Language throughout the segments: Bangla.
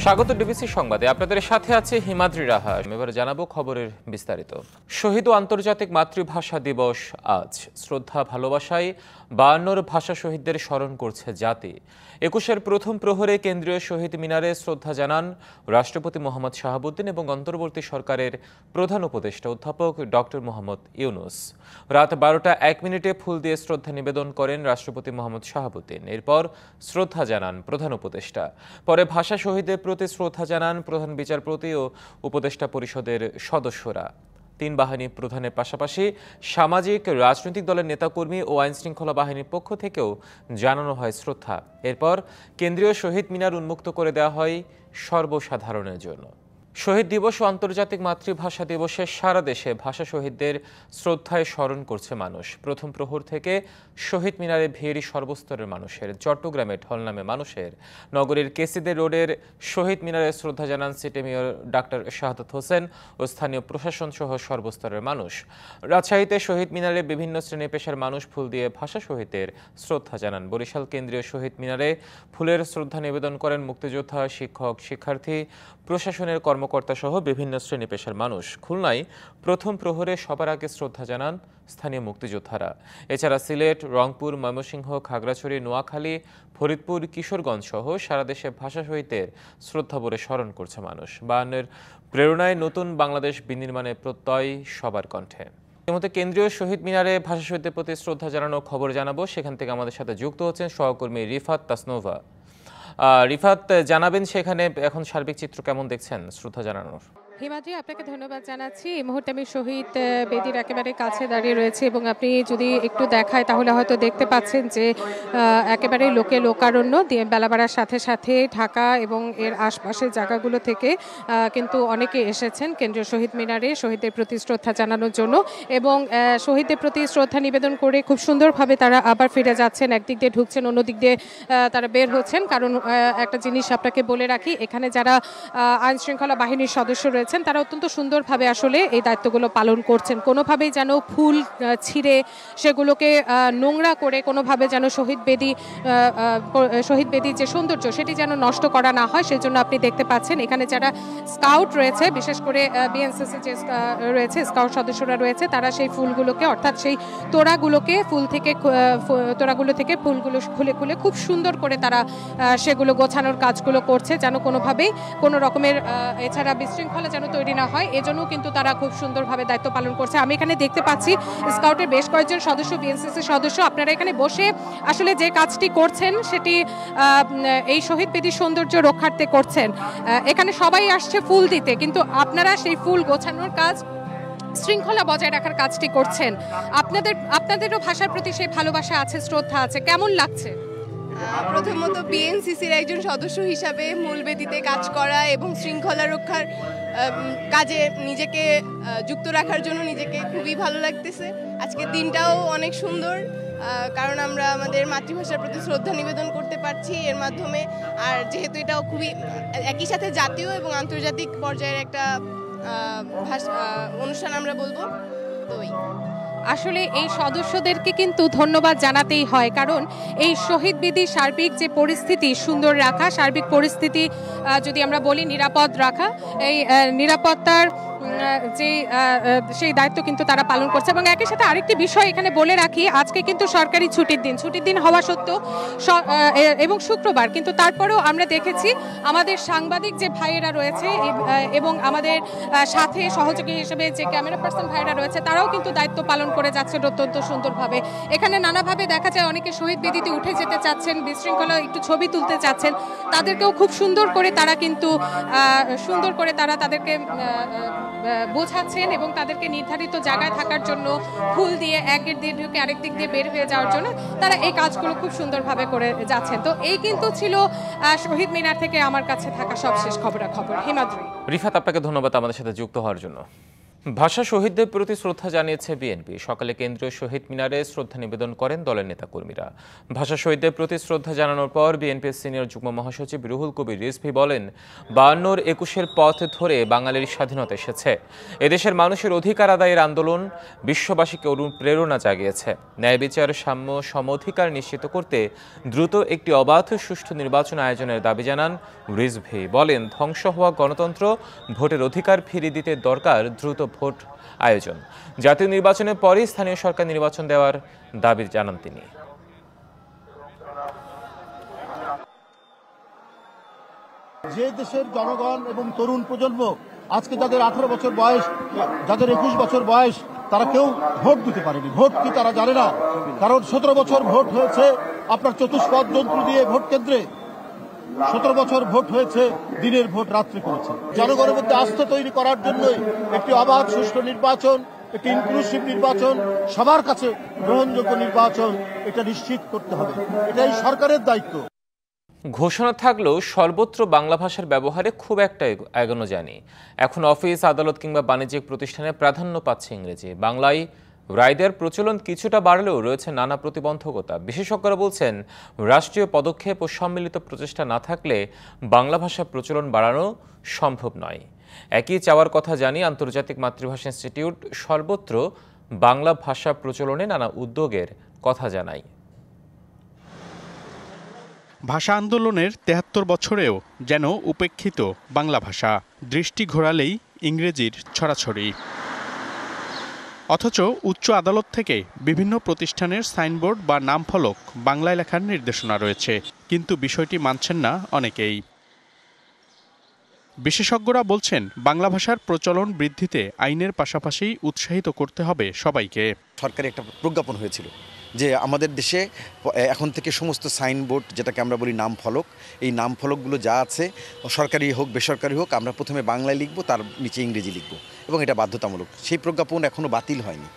স্বাগত ডিবিসি সংবাদে আপনাদের সাথে আছে হিমাদ্রি রাহা। এবারে জানাবো খবরের বিস্তারিত। শহীদ ও আন্তর্জাতিক মাতৃভাষা দিবস আজ। শ্রদ্ধা ভালোবাসায় 52 ভাষা শহীদদের স্মরণ করছে জাতি। 21-এর প্রথম প্রহরে কেন্দ্রীয় শহীদ মিনারে শ্রদ্ধা জানান রাষ্ট্রপতি মোহাম্মদ শাহাবুদ্দিন এবং অন্তর্বর্তী সরকারের প্রধান উপদেষ্টা অধ্যাপক ডক্টর মোহাম্মদ ইউনুস। রাত 12:01 ফুল দিয়ে শ্রদ্ধা নিবেদন করেন রাষ্ট্রপতি মোহাম্মদ শাহাবুদ্দিন। এরপর শ্রদ্ধা জানান প্রধান উপদেষ্টা। পরে ভাষা শহীদদের প্রতি শ্রদ্ধা জানান প্রধান বিচারপতি ও উপদেষ্টা পরিষদের সদস্যরা। তিন বাহিনী প্রধানের পাশাপাশি সামাজিক রাজনৈতিক দলের নেতাকর্মী ও আইনশৃঙ্খলা বাহিনীর পক্ষ থেকেও জানানো হয় শ্রদ্ধা। এরপর কেন্দ্রীয় শহীদ মিনার উন্মুক্ত করে দেওয়া হয় সর্বসাধারণের জন্য। শহীদ দিবস ও আন্তর্জাতিক মাতৃভাষা দিবসে সারা দেশে ভাষা শহীদদের শ্রদ্ধায় স্মরণ করছে মানুষ। প্রথম প্রহর থেকে শহীদ মিনারে ভিড় সর্বস্তরের মানুষের। চট্টগ্রামে ঢলনামে মানুষের। নগরীর কেসিদের রোডের শহীদ মিনারে শ্রদ্ধা জানান city mayor doctor Shahadat Hossain ও স্থানীয় প্রশাসন সহ সর্বস্তরের মানুষ। রাজশাহীতে শহীদ মিনারে বিভিন্ন শ্রেণী পেশার মানুষ ফুল দিয়ে ভাষা শহীদদের শ্রদ্ধা জানান। বরিশাল কেন্দ্রীয় শহীদ মিনারে ফুলের শ্রদ্ধা নিবেদন করেন মুক্তিযোদ্ধা, শিক্ষক, শিক্ষার্থী, প্রশাসনের কর্মকর্তা সহ বিভিন্ন শ্রেণী পেশার মানুষ। খুলনায় প্রথম প্রহরে সবার আগে শ্রদ্ধা জানান স্থানীয় মুক্তিযোদ্ধারা। এছাড়া সিলেট, রংপুর, ময়মনসিংহ, খাগড়াছড়ি, নোয়াখালী, ফরিদপুর, কিশোরগঞ্জ সহ সারা দেশে ভাষা শহীদদের শ্রদ্ধাভরে স্মরণ করছে মানুষ। 52-এর প্রেরণায় নতুন বাংলাদেশ বিনির্মাণে প্রত্যয় সবার কণ্ঠে। এর মধ্যে কেন্দ্রীয় শহীদ মিনারে ভাষা শহীদদের প্রতি শ্রদ্ধা জানানোর খবর জানাবো। সেখান থেকে আমাদের সাথে যুক্ত হচ্ছেন সহকর্মী রিফাত তাসনোভা। রিফাত, জানাবেন সেখানে এখন সার্বিক চিত্র কেমন দেখছেন শ্রদ্ধা জানানোর? হিমাদ্রি, আপনাকে ধন্যবাদ জানাচ্ছি। এই মুহূর্তে আমি শহীদ বেদির একেবারে কাছে দাঁড়িয়ে রয়েছে এবং আপনি যদি একটু দেখায় তাহলে হয়তো দেখতে পাচ্ছেন যে একেবারে লোকে লোকারণ্য। বেলা বাড়ার সাথে সাথে ঢাকা এবং এর আশপাশের জায়গাগুলো থেকে কিন্তু অনেকে এসেছেন কেন্দ্রীয় শহীদ মিনারে শহীদদের প্রতি শ্রদ্ধা জানানোর জন্য এবং শহীদদের প্রতি শ্রদ্ধা নিবেদন করে খুব সুন্দরভাবে তারা আবার ফিরে যাচ্ছেন। একদিক দিয়ে ঢুকছেন, অন্য দিক দিয়ে তারা বের হচ্ছেন। কারণ একটা জিনিস আপনাকে বলে রাখি, এখানে যারা আইনশৃঙ্খলা বাহিনীর সদস্য রয়েছে তারা অত্যন্ত সুন্দরভাবে আসলে এই দায়িত্বগুলো পালন করছেন। কোনোভাবেই যেন ফুল ছিঁড়ে সেগুলোকে নোংরা করে কোনোভাবে যেন শহীদ বেদির যে সৌন্দর্য সেটি যেন নষ্ট করা না হয়, সেজন্য আপনি দেখতে পাচ্ছেন এখানে যারা স্কাউট রয়েছে, বিশেষ করে বিএনসিসি যে রয়েছে স্কাউট সদস্যরা রয়েছে, তারা সেই ফুলগুলোকে অর্থাৎ সেই তোড়াগুলো থেকে ফুলগুলো খুলে খুলে খুব সুন্দর করে তারা সেগুলো গোছানোর কাজগুলো করছে যেন কোনোভাবেই কোনো রকমের এছাড়া বিশৃঙ্খলা যেন তৈরি না হয়, এজন্য কিন্তু তারা খুব সুন্দরভাবে দায়িত্ব পালন করছে। আমি এখানে দেখতে পাচ্ছি স্কাউটের বেশ কয়েকজন সদস্য, বিএনসিসি সদস্য। আপনারা এখানে বসে আসলে যে কাজটি করছেন সেটি এই শহীদ বেদির সৌন্দর্য রক্ষার্থে করছেন। এখানে সবাই আসছে ফুল দিতে, কিন্তু আপনারা সেই ফুল গোছানোর কাজ, শৃঙ্খলা বজায় রাখার কাজটি করছেন। আপনাদেরও ভাষার প্রতি সেই ভালোবাসা আছে, শ্রদ্ধা আছে, কেমন লাগছে? প্রথমত বিএনসিসির একজন সদস্য হিসাবে মূল বেদিতে কাজ করা এবং শৃঙ্খলা রক্ষার কাজে নিজেকে যুক্ত রাখার জন্য নিজেকে খুবই ভালো লাগতেছে। আজকের দিনটাও অনেক সুন্দর, কারণ আমরা আমাদের মাতৃভাষার প্রতি শ্রদ্ধা নিবেদন করতে পারছি এর মাধ্যমে। আর যেহেতু এটাও খুবই একই সাথে জাতীয় এবং আন্তর্জাতিক পর্যায়ের একটা অনুষ্ঠান আমরা বলবো, তো আসলে এই সদস্যদেরকে কিন্তু ধন্যবাদ জানাতেই হয়, কারণ এই শহীদ বেদির সার্বিক যে পরিস্থিতি সুন্দর রাখা, সার্বিক পরিস্থিতি যদি আমরা বলি নিরাপদ রাখা, এই নিরাপত্তার সেই দায়িত্ব কিন্তু তারা পালন করছে। এবং একই সাথে আরেকটি বিষয় এখানে বলে রাখি, আজকে কিন্তু সরকারি ছুটির দিন হওয়া সত্ত্বেও এবং শুক্রবার, কিন্তু তারপরেও আমরা দেখেছি আমাদের সাংবাদিক যে ভাইয়েরা রয়েছে এবং আমাদের সাথে সহযোগী হিসেবে যে ক্যামেরা পার্সন ভাইয়েরা রয়েছে, তারাও কিন্তু দায়িত্ব পালন করে যাচ্ছেন অত্যন্ত সুন্দরভাবে। এখানে নানাভাবে দেখা যায় অনেকে শহীদ বেদিতে উঠে যেতে চাচ্ছেন, বিশৃঙ্খলা একটু ছবি তুলতে চাচ্ছেন, তাদেরকেও খুব সুন্দর করে তারা কিন্তু তাদেরকে বোঝাচ্ছেন এবং তাদেরকে নির্ধারিত জায়গায় থাকার জন্য ফুল দিয়ে এক দিক দিয়ে ঢুকে আরেক দিক দিয়ে বের হয়ে যাওয়ার জন্য তারা এই কাজগুলো খুব সুন্দরভাবে করে যাচ্ছেন। তো এই কিন্তু ছিল শহীদ মিনার থেকে আমার কাছে থাকা সবশেষ খবরাখবর। হিমাদ্রি। রিফাত, আপনাকে ধন্যবাদ আমাদের সাথে যুক্ত হওয়ার জন্য। ভাষা শহীদদের প্রতি শ্রদ্ধা জানিয়েছে বিএনপি। সকালে কেন্দ্রীয় শহীদ মিনারে শ্রদ্ধা নিবেদন করেন দলের নেতাকর্মীরা। ভাষা শহীদদের প্রতি শ্রদ্ধা জানানোর পর বিএনপির সিনিয়র যুগ্ম মহাসচিব রুহুল কবির রিজভী বলেন, 52-র 21-এর পথ ধরে বাঙালির স্বাধীনতা এসেছে। এদেশের মানুষের অধিকার আদায়ের আন্দোলন বিশ্ববাসীকে প্রেরণা জাগিয়েছে। ন্যায় বিচার, সাম্য, সমঅধিকার নিশ্চিত করতে দ্রুত একটি অবাধ সুষ্ঠু নির্বাচন আয়োজনের দাবি জানান রিজভী। বলেন, ধ্বংস হওয়া গণতন্ত্র, ভোটের অধিকার ফিরিয়ে দিতে দরকার দ্রুত ভোট আয়োজন। জাতীয় নির্বাচনের পরই স্থানীয় সরকার নির্বাচন দেওয়ার দাবি জানান তিনি। যে দেশের জনগণ এবং তরুণ প্রজন্ম আজকে যাদের 18 বছর বয়স, যাদের 21 বছর বয়স, তারা কেউ ভোট দিতে পারেনি। ভোট কি তারা জানে না? কারণ 17 বছর ভোট হয়েছে আপনার চতুষ্পদ যন্ত্র দিয়ে ভোট কেন্দ্রে, 17 বছর ভোট হয়েছে দিনের ভোট রাত্রে করেছে। জনগণের মধ্যে আস্থা তৈরি করার জন্যই একটি অবাধ সুষ্ঠু নির্বাচন, একটি ইনক্লুসিভ নির্বাচন, সবার কাছে গ্রহণযোগ্য নির্বাচন, এটা নিশ্চিত করতে হবে। এটাই সরকারের দায়িত্ব। ঘোষণা থাকলেও সর্বত্র বাংলা ভাষার ব্যবহারে খুব একটা এগোনো যায়নি। এখন অফিস, আদালত কিংবা বাণিজ্যিক প্রতিষ্ঠানে প্রাধান্য পাচ্ছে ইংরেজি। বাংলায় রায় দেওয়ার প্রচলন কিছুটা বাড়লেও রয়েছে নানা প্রতিবন্ধকতা। বিশেষজ্ঞরা বলছেন, রাষ্ট্রীয় পদক্ষেপ ও সম্মিলিত প্রচেষ্টা না থাকলে বাংলা ভাষার প্রচলন বাড়ানো সম্ভব নয়। একই চাওয়ার কথা জানিয়ে আন্তর্জাতিক মাতৃভাষা ইনস্টিটিউট সর্বত্র বাংলা ভাষা প্রচলনে নানা উদ্যোগের কথা জানায়। ভাষা আন্দোলনের 73 বছরেও যেন উপেক্ষিত বাংলা ভাষা, দৃষ্টি ঘোরালেই ইংরেজির ছড়াছড়ি। অথচ উচ্চ আদালত থেকে বিভিন্ন প্রতিষ্ঠানের সাইনবোর্ড বা নামফলক বাংলায় লেখার নির্দেশনা রয়েছে, কিন্তু বিষয়টি মানছেন না অনেকেই। বিশেষজ্ঞরা বলছেন, বাংলা ভাষার প্রচলন বৃদ্ধিতে আইনের পাশাপাশি উৎসাহিত করতে হবে সবাইকে। সরকারি একটা প্রজ্ঞাপন হয়েছিল যে আমাদের দেশে এখন থেকে সমস্ত সাইনবোর্ড, যেটাকে আমরা বলি নাম ফলক, এই নাম ফলকগুলো যা আছে, সরকারি হোক বেসরকারি হোক, আমরা প্রথমে বাংলায় লিখব, তার নিচে ইংরেজি লিখব, এবং এটা বাধ্যতামূলক। সেই প্রজ্ঞাপন এখনও বাতিল হয়নি,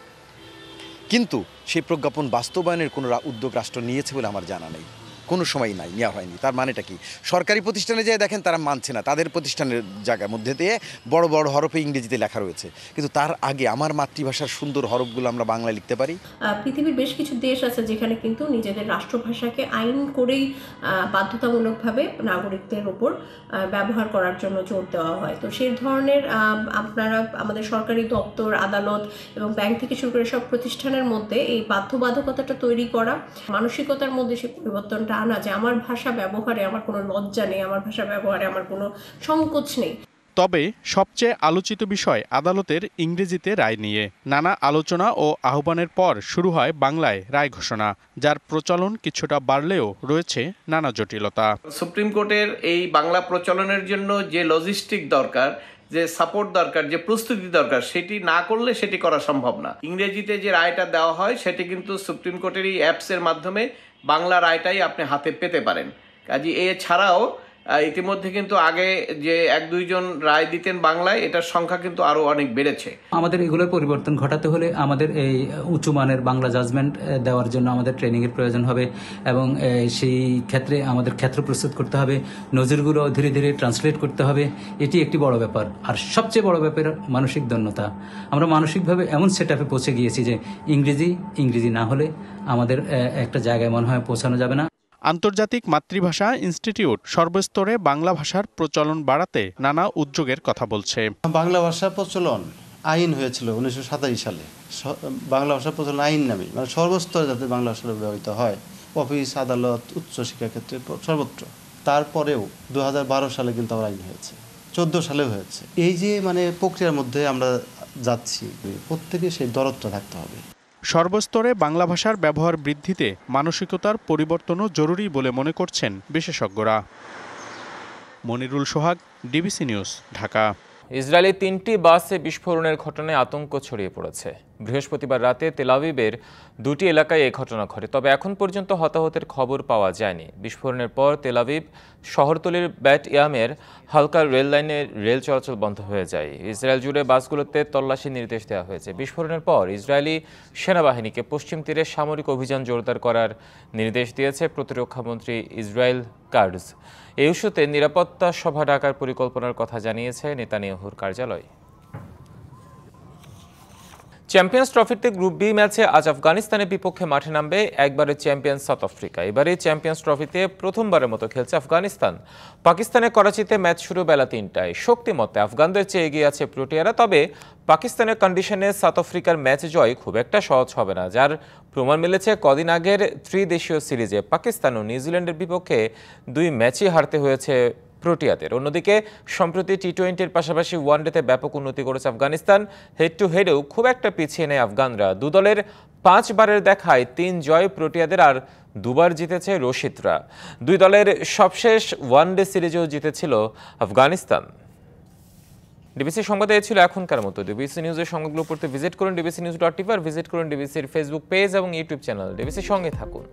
কিন্তু সেই প্রজ্ঞাপন বাস্তবায়নের কোনো উদ্যোগ রাষ্ট্র নিয়েছে বলে আমার জানা নেই, কোনো সময় নাই, নেওয়া হয়নি। তার মানেটা কি? সরকারি প্রতিষ্ঠানে যেয়ে দেখেন তারা মানছে না, তাদের প্রতিষ্ঠানের জায়গার মধ্যে দিয়ে বড় বড় হরফে ইংরেজিতে লেখা রয়েছে, কিন্তু তার আগে আমার মাতৃভাষার সুন্দর হরফগুলো আমরা বাংলায় লিখতে পারি। পৃথিবীর বেশ কিছু দেশ আছে যেখানে কিন্তু নিজেদের রাষ্ট্রভাষাকে আইন করেই বাধ্যতামূলকভাবে নাগরিকদের উপর ব্যবহার করার জন্য জোর দেওয়া হয়। তো সেই ধরনের আপনারা আমাদের সরকারি দপ্তর, আদালত এবং ব্যাংক থেকে শুরু করে সব প্রতিষ্ঠানের মধ্যে এই বাধ্যবাধকতাটা তৈরি করা, মানসিকতার মধ্যে সে পরিবর্তনটা আনা যে আমার ভাষা ব্যবহারে আমার কোনো লজ্জা নেই, আমার ভাষা ব্যবহারে আমার কোনো সংকোচ নেই। তবে সবচেয়ে আলোচিত বিষয় আদালতের ইংরেজিতে রায় নিয়ে। নানা আলোচনা ও আহ্বানের পর শুরু হয় বাংলায় রায় ঘোষণা, যার প্রচলন কিছুটা বাড়লেও রয়েছে নানা জটিলতা। সুপ্রিম কোর্টের এই বাংলা প্রচলনের জন্য যে লজিস্টিক দরকার, যে সাপোর্ট দরকার, যে প্রস্তুতি দরকার, সেটি না করলে সেটি করা সম্ভব না। ইংরেজিতে যে রায়টা দেওয়া হয় সেটি কিন্তু সুপ্রিম কোর্টের এই অ্যাপসের মাধ্যমে বাংলা রায়টাই আপনি হাতে পেতে পারেন। কাজে এছাড়াও ইতিমধ্যে কিন্তু আগে যে 1-2 জন রায় দিতেন বাংলায়, এটার সংখ্যা কিন্তু আরো অনেক বেড়েছে। আমাদের এগুলোর পরিবর্তন ঘটাতে হলে আমাদের এই উঁচু মানের বাংলা জাজমেন্ট দেওয়ার জন্য আমাদের ট্রেনিং এর প্রয়োজন হবে, এবং সেই ক্ষেত্রে আমাদের ক্ষেত্র প্রস্তুত করতে হবে, নজিরগুলো ধীরে ধীরে ট্রান্সলেট করতে হবে। এটি একটি বড় ব্যাপার। আর সবচেয়ে বড় ব্যাপার মানসিক দন্যতা। আমরা মানসিকভাবে এমন সেটআপে পৌঁছে গিয়েছি যে ইংরেজি না হলে আমাদের একটা জায়গায় মনে হয় পৌঁছানো যাবে না। আন্তর্জাতিক মাতৃভাষা ইনস্টিটিউট সর্বস্তরে বাংলা ভাষার প্রচলন বাড়াতে নানা উদ্যোগের কথা বলছে। বাংলা ভাষা প্রচলন আইন হয়েছিল 1927 সালে, বাংলা ভাষা প্রচলন আইন নামে, মানে সর্বস্তরে যাতে বাংলা ভাষা ব্যবহৃত হয়, অফিস, আদালত, উচ্চ শিক্ষা ক্ষেত্রে সর্বত্র। তারপরেও 2012 সালে কিন্তু আবার আইন হয়েছে, 14 সালেও হয়েছে। এই যে মানে প্রক্রিয়ার মধ্যে আমরা যাচ্ছি, প্রত্যেকে সেই দরদটা থাকতে হবে। সর্বস্তরে বাংলা ভাষার ব্যবহার বৃদ্ধিতে মানসিকতার পরিবর্তনও জরুরি বলে মনে করছেন বিশেষজ্ঞরা। মনিরুল সোহাগ, ডিবিসি নিউজ, ঢাকা। ইসরায়েলে 3টি বাসে বিস্ফোরণের ঘটনায় আতঙ্ক ছড়িয়ে পড়েছে। বৃহস্পতিবার রাতে তেল আবিবের 2টি এলাকায় এই ঘটনা ঘটে, তবে এখন পর্যন্ত হতাহতের খবর পাওয়া যায়নি। বিস্ফোরণের পর তেল আবিব শহরতলির ব্যাট ইয়ামের হালকা রেল লাইনের রেল চলাচল বন্ধ হয়ে যায়। ইসরায়েল জুড়ে বাসগুলোতে তল্লাশির নির্দেশ দেওয়া হয়েছে। বিস্ফোরণের পর ইসরায়েলি সেনাবাহিনীকে পশ্চিম তীরে সামরিক অভিযান জোরদার করার নির্দেশ দিয়েছে প্রতিরক্ষামন্ত্রী ইসরায়েল কাটজ। এই ইস্যুতে নিরাপত্তা সভা ডাকার পরিকল্পনার কথা জানিয়েছে নেতানিয়াহুর কার্যালয়। চ্যাম্পিয়ন্স ট্রফিতে গ্রুপ বি ম্যাচে আজ আফগানিস্তানের বিপক্ষে মাঠে নামবে একবারের চ্যাম্পিয়ন সাউথ আফ্রিকা। এবারে চ্যাম্পিয়ন্স ট্রফিতে প্রথমবারের মতো খেলছে আফগানিস্তান। পাকিস্তানের করাচিতে ম্যাচ শুরু বেলা ৩টায়। শক্তিমত্তে আফগানদের চেয়ে এগিয়ে আছে প্রোটিয়ারা, তবে পাকিস্তানের কন্ডিশনে সাউথ আফ্রিকার ম্যাচ জয় খুব একটা সহজ হবে না, যার প্রমাণ মিলেছে কদিন আগের ত্রিদেশীয় সিরিজে পাকিস্তান ও নিউজিল্যান্ডের বিপক্ষে ২ ম্যাচই হারতে হয়েছে প্রোটিয়াদের। অন্যদিকে সম্প্রতি টি-20-র পাশাপাশি ওয়ানডেতে ব্যাপক উন্নতি করেছে আফগানিস্তান। হেড টু হেডেও খুব একটা পিছিয়ে নেই আফগানরা। ২ দলের ৫ বারের দেখায় ৩ জয় প্রোটিয়াদের আর ২ বার জিতেছে রশিদরা। ২ দলের সবশেষ ওয়ানডে সিরিজেও জিতেছিল আফগানিস্তান। ডিবিসি সংবাদে ছিল এখনকার মতো। ডিবিসি নিউজের সংবাদগুলো পড়তে ভিজিট করুন dbcnews.tv আর ভিজিট করুন ডিবিসির ফেসবুক পেজ এবং ইউটিউব চ্যানেল। ডিবিসির সঙ্গে থাকুন।